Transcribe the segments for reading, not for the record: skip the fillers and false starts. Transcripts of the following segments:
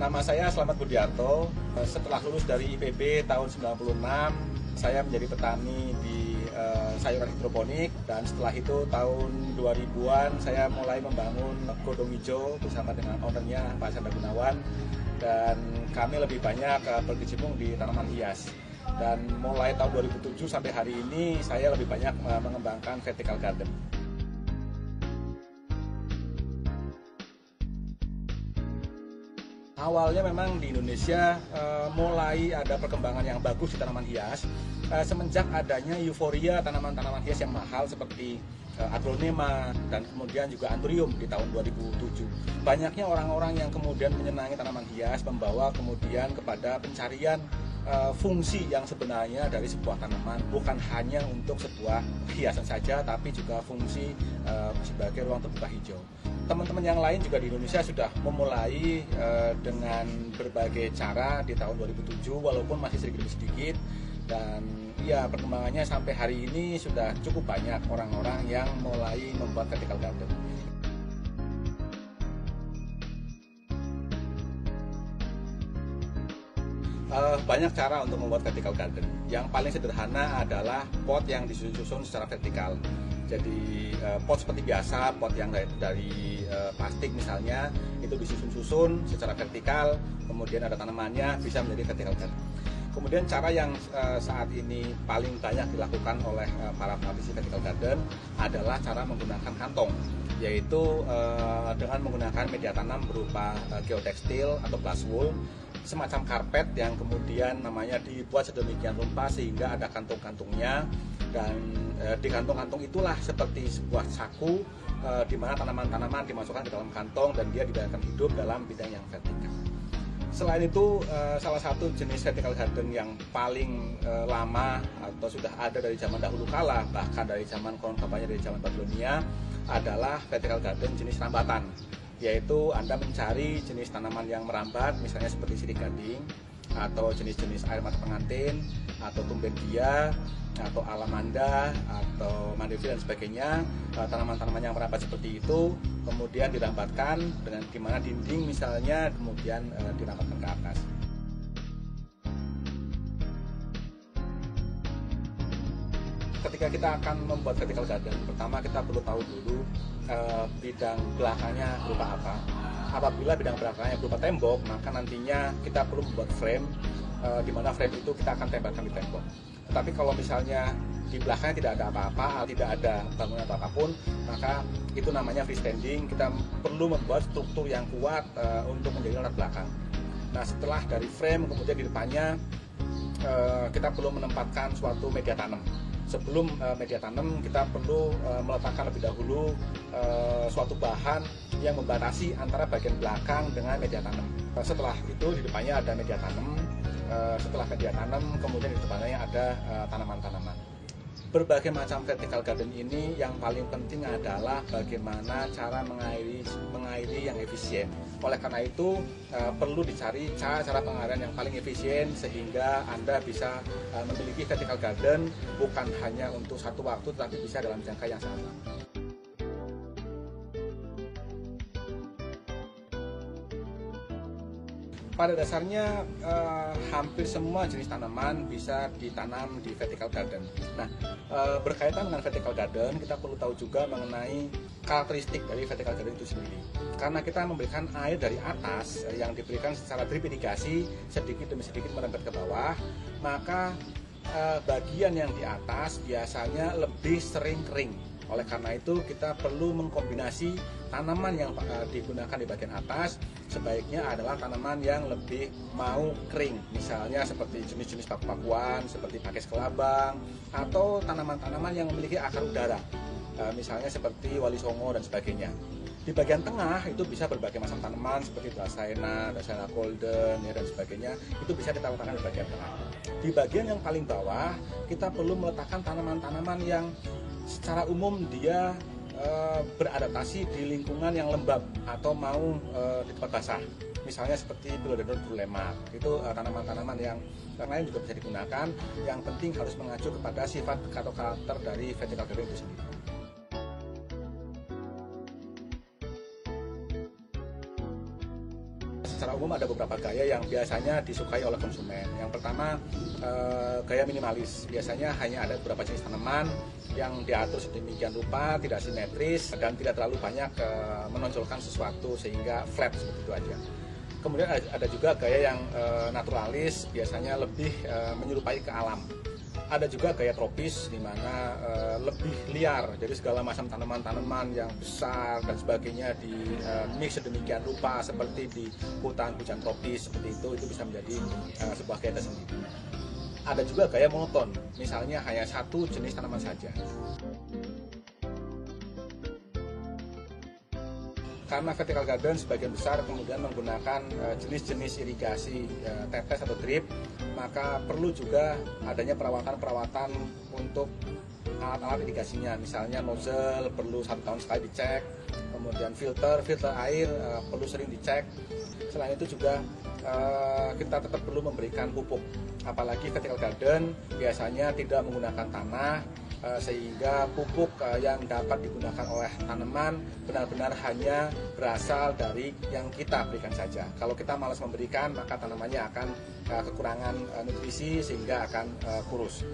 Nama saya Slamet Budiarto. Setelah lulus dari IPB tahun 96, saya menjadi petani di sayuran hidroponik, dan setelah itu tahun 2000-an saya mulai membangun godong hijau bersama dengan ownernya Pak Sandra Gunawan, dan kami lebih banyak berkecimpung di tanaman hias. Dan mulai tahun 2007 sampai hari ini saya lebih banyak mengembangkan vertical garden. Awalnya memang di Indonesia mulai ada perkembangan yang bagus di tanaman hias semenjak adanya euforia tanaman-tanaman hias yang mahal seperti aglonema dan kemudian juga anthurium di tahun 2007. Banyaknya orang-orang yang kemudian menyenangi tanaman hias membawa kemudian kepada pencarian fungsi yang sebenarnya dari sebuah tanaman, bukan hanya untuk sebuah hiasan saja, tapi juga fungsi sebagai ruang terbuka hijau. Teman-teman yang lain juga di Indonesia sudah memulai dengan berbagai cara di tahun 2007, walaupun masih sedikit-sedikit, dan ya perkembangannya sampai hari ini sudah cukup banyak orang-orang yang mulai membuat vertical garden. Banyak cara untuk membuat vertical garden. Yang paling sederhana adalah pot yang disusun secara vertikal. Jadi pot seperti biasa, pot yang dari plastik misalnya, itu disusun-susun secara vertikal, kemudian ada tanamannya, bisa menjadi vertical garden. Kemudian cara yang saat ini paling banyak dilakukan oleh para praktisi vertical garden adalah cara menggunakan kantong, yaitu dengan menggunakan media tanam berupa geotekstil atau glass wool, semacam karpet yang kemudian namanya dibuat sedemikian rupa sehingga ada kantung-kantungnya, dan di kantung-kantung itulah seperti sebuah saku di mana tanaman-tanaman dimasukkan ke dalam kantong dan dia dibiarkan hidup dalam bidang yang vertikal. Selain itu, salah satu jenis vertical garden yang paling lama atau sudah ada dari zaman dahulu kala, bahkan dari zaman konon kabarnya dari zaman Babilonia, adalah vertical garden jenis rambatan, yaitu Anda mencari jenis tanaman yang merambat, misalnya seperti sirih gading, atau jenis-jenis air mata pengantin, atau tumbendia, atau alamanda, atau mandeville dan sebagainya. Tanaman-tanaman yang merambat seperti itu kemudian dirambatkan dengan dimana dinding misalnya kemudian dirambatkan ke atas. Ketika kita akan membuat vertical garden, pertama kita perlu tahu dulu bidang belakangnya berupa apa. Apabila bidang belakangnya berupa tembok, maka nantinya kita perlu membuat frame, di mana frame itu kita akan tempelkan di tembok. Tetapi kalau misalnya di belakangnya tidak ada apa-apa, tidak ada bangunan atau apapun, maka itu namanya freestanding. Kita perlu membuat struktur yang kuat untuk menjadi latar belakang. Nah, setelah dari frame, kemudian di depannya kita perlu menempatkan suatu media tanam. Sebelum media tanam, kita perlu meletakkan lebih dahulu suatu bahan yang membatasi antara bagian belakang dengan media tanam. Setelah itu di depannya ada media tanam. Setelah media tanam, kemudian di depannya ada tanaman-tanaman. Berbagai macam vertical garden ini yang paling penting adalah bagaimana cara mengairi yang efisien. Oleh karena itu perlu dicari cara pengairan yang paling efisien sehingga Anda bisa memiliki vertical garden bukan hanya untuk satu waktu tetapi bisa dalam jangka yang sangat lama. Pada dasarnya hampir semua jenis tanaman bisa ditanam di vertical garden. Nah, berkaitan dengan vertical garden, kita perlu tahu juga mengenai karakteristik dari vertical garden itu sendiri. Karena kita memberikan air dari atas yang diberikan secara drip irigasi sedikit demi sedikit merembet ke bawah, maka bagian yang di atas biasanya lebih sering kering. Oleh karena itu kita perlu mengkombinasi tanaman yang digunakan di bagian atas sebaiknya adalah tanaman yang lebih mau kering, misalnya seperti jenis-jenis paku-pakuan seperti pakis kelabang, atau tanaman-tanaman yang memiliki akar udara, misalnya seperti wali songo dan sebagainya. Di bagian tengah itu bisa berbagai macam tanaman seperti Dracaena golden ya, dan sebagainya, itu bisa kita letakkan di bagian tengah. Di bagian yang paling bawah kita perlu meletakkan tanaman-tanaman yang secara umum dia beradaptasi di lingkungan yang lembab atau mau di tempat basah, misalnya seperti Philodendron burlema. Itu tanaman-tanaman yang lain juga bisa digunakan. Yang penting harus mengacu kepada sifat atau karakter dari vertical garden itu sendiri. Secara umum ada beberapa gaya yang biasanya disukai oleh konsumen. Yang pertama, gaya minimalis. Biasanya hanya ada beberapa jenis tanaman yang diatur sedemikian rupa, tidak simetris, dan tidak terlalu banyak menonjolkan sesuatu sehingga flat seperti itu aja. Kemudian ada juga gaya yang naturalis, biasanya lebih menyerupai ke alam. Ada juga gaya tropis, di mana lebih liar, jadi segala macam tanaman-tanaman yang besar dan sebagainya di mix sedemikian rupa seperti di hutan hujan tropis seperti itu bisa menjadi sebuah gaya tersendiri. Ada juga gaya monoton, misalnya hanya satu jenis tanaman saja. Karena vertical garden sebagian besar kemudian menggunakan jenis-jenis irigasi tetes atau drip, maka perlu juga adanya perawatan-perawatan untuk alat-alat irigasinya. Misalnya nozzle perlu 1 tahun sekali dicek, kemudian filter air perlu sering dicek. Selain itu juga kita tetap perlu memberikan pupuk, apalagi vertical garden biasanya tidak menggunakan tanah, sehingga pupuk yang dapat digunakan oleh tanaman benar-benar hanya berasal dari yang kita berikan saja. Kalau kita malas memberikan, maka tanamannya akan kekurangan nutrisi sehingga akan kurus.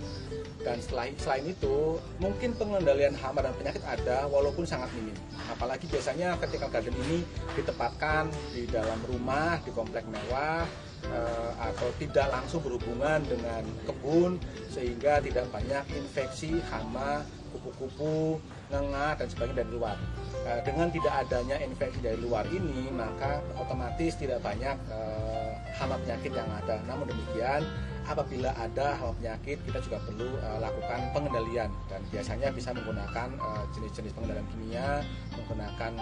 Dan selain itu, mungkin pengendalian hama dan penyakit ada walaupun sangat minim. Apalagi biasanya vertical garden ini ditempatkan di dalam rumah, di komplek mewah, atau tidak langsung berhubungan dengan kebun, sehingga tidak banyak infeksi hama, kupu-kupu, ngengat dan sebagainya dari luar. Dengan tidak adanya infeksi dari luar ini, maka otomatis tidak banyak hama penyakit yang ada. Namun demikian, apabila ada hama penyakit, kita juga perlu lakukan pengendalian, dan biasanya bisa menggunakan jenis-jenis pengendalian kimia, menggunakan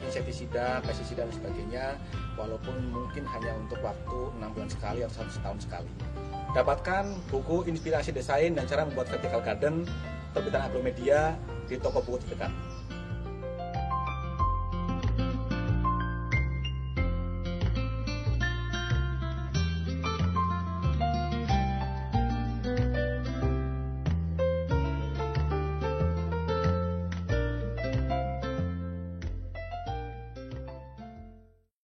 insektisida, pestisida dan sebagainya, walaupun mungkin hanya untuk waktu 6 bulan sekali atau 1 tahun sekali. Dapatkan buku Inspirasi Desain dan Cara Membuat Vertical Garden terbitan Agromedia di toko buku terdekat.